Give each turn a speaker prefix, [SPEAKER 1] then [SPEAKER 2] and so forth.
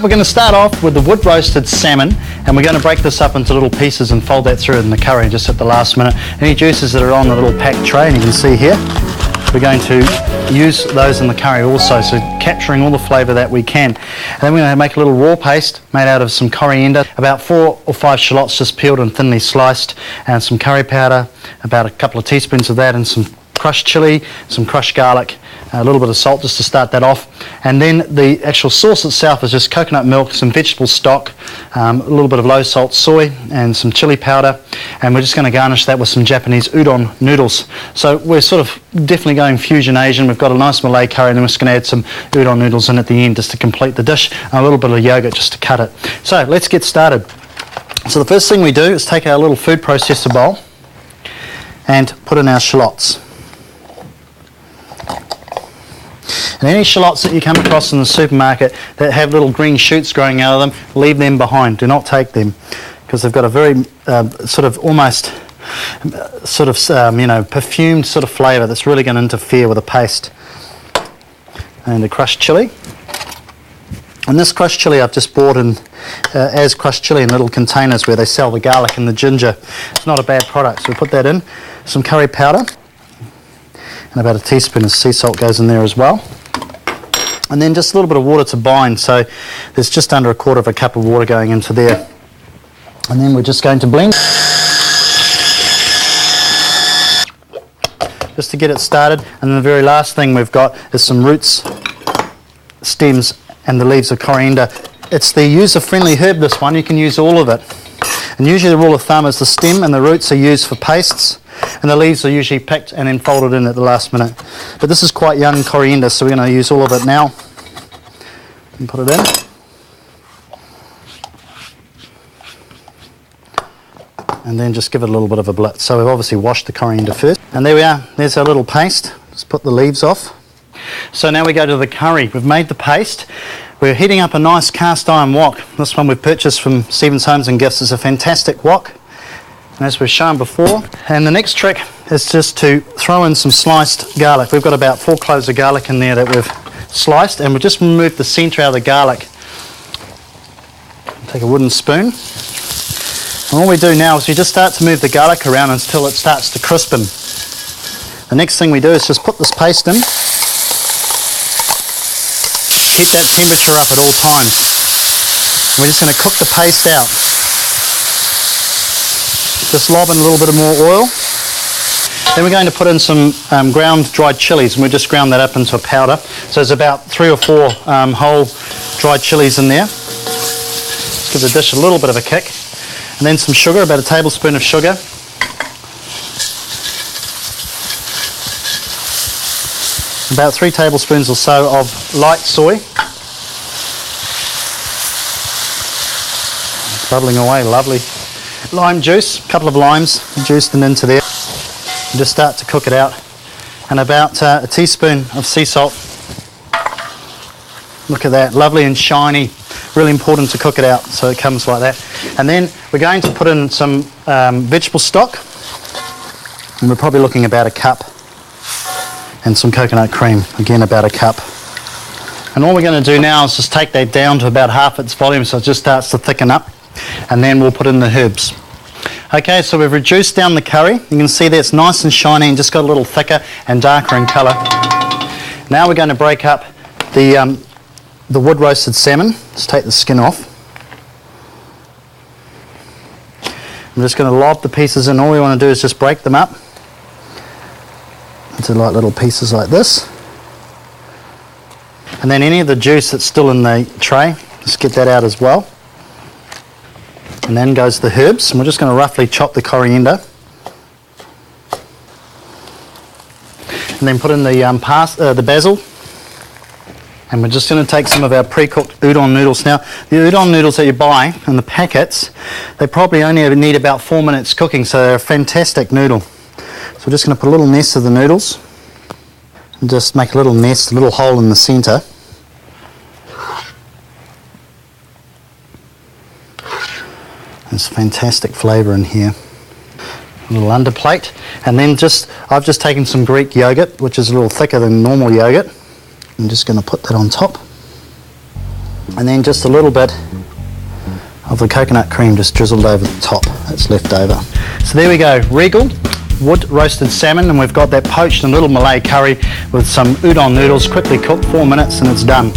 [SPEAKER 1] We're going to start off with the wood roasted salmon, and we're going to break this up into little pieces and fold that through in the curry just at the last minute. Any juices that are on the little packed tray, and you can see here, we're going to use those in the curry also, so capturing all the flavour that we can. And then we're going to make a little raw paste made out of some coriander, about 4 or 5 shallots just peeled and thinly sliced, and some curry powder, about a couple of teaspoons of that, and some crushed chilli, some crushed garlic, a little bit of salt just to start that off. And then the actual sauce itself is just coconut milk, some vegetable stock, a little bit of low salt soy, and some chili powder. And we're just going to garnish that with some Japanese udon noodles. So we're sort of definitely going fusion Asian. We've got a nice Malay curry, and then we're just going to add some udon noodles in at the end just to complete the dish, and a little bit of yogurt just to cut it. So let's get started. So the first thing we do is take our little food processor bowl and put in our shallots. And any shallots that you come across in the supermarket that have little green shoots growing out of them, leave them behind. Do not take them, because they've got a very sort of almost perfumed sort of flavour that's really going to interfere with the paste. And the crushed chilli. And this crushed chilli I've just bought in as crushed chilli in little containers where they sell the garlic and the ginger. It's not a bad product, so we put that in. Some curry powder, and about a teaspoon of sea salt goes in there as well. And then just a little bit of water to bind, so there's just under 1/4 cup of water going into there. And then we're just going to blend just to get it started. And the very last thing we've got is some roots, stems, and the leaves of coriander. It's the user-friendly herb, this one. You can use all of it. And usually the rule of thumb is the stem and the roots are used for pastes, and the leaves are usually picked and then folded in at the last minute. But this is quite young coriander, so we're going to use all of it now and put it in. And then just give it a little bit of a blitz. So we've obviously washed the coriander first. And there we are. There's our little paste. Just put the leaves off. So now we go to the curry. We've made the paste. We're heating up a nice cast iron wok. This one we've purchased from Stevens Homes and Gifts. It's a fantastic wok, and as we've shown before. And the next trick is just to throw in some sliced garlic. We've got about 4 cloves of garlic in there that we've sliced, and we've just removed the centre out of the garlic. Take a wooden spoon. And all we do now is we just start to move the garlic around until it starts to crispen. The next thing we do is just put this paste in. Keep that temperature up at all times. We're just going to cook the paste out. Just lob in a little bit of more oil. Then we're going to put in some ground dried chilies, and we just ground that up into a powder. So there's about 3 or 4 whole dried chilies in there. Just give the dish a little bit of a kick. And then some sugar, about a tablespoon of sugar. About 3 tablespoons or so of light soy. It's bubbling away, lovely. Lime juice, a couple of limes juiced them into there. And just start to cook it out. And about a teaspoon of sea salt. Look at that, lovely and shiny. Really important to cook it out so it comes like that. And then we're going to put in some vegetable stock. And we're probably looking about a cup. And some coconut cream, again about a cup. And all we're going to do now is just take that down to about half its volume so it just starts to thicken up. And then we'll put in the herbs. Okay, so we've reduced down the curry. You can see that it's nice and shiny and just got a little thicker and darker in colour. Now we're going to break up the wood roasted salmon. Just take the skin off. I'm just going to lob the pieces in. All we want to do is just break them up into like little pieces like this. And then any of the juice that's still in the tray, just get that out as well. And then goes the herbs, and we're just going to roughly chop the coriander. And then put in the basil. And we're just going to take some of our pre-cooked udon noodles. Now, the udon noodles that you buy in the packets, they probably only need about 4 minutes cooking, so they're a fantastic noodle. So we're just going to put a little nest of the noodles and just make a little nest, a little hole in the centre. There's fantastic flavour in here. A little underplate, and then I've just taken some Greek yogurt, which is a little thicker than normal yogurt. I'm just going to put that on top. And then just a little bit of the coconut cream just drizzled over the top that's left over. So there we go, regal wood roasted salmon, and we've got that poached in a little Malay curry with some udon noodles, quickly cooked, 4 minutes and it's done.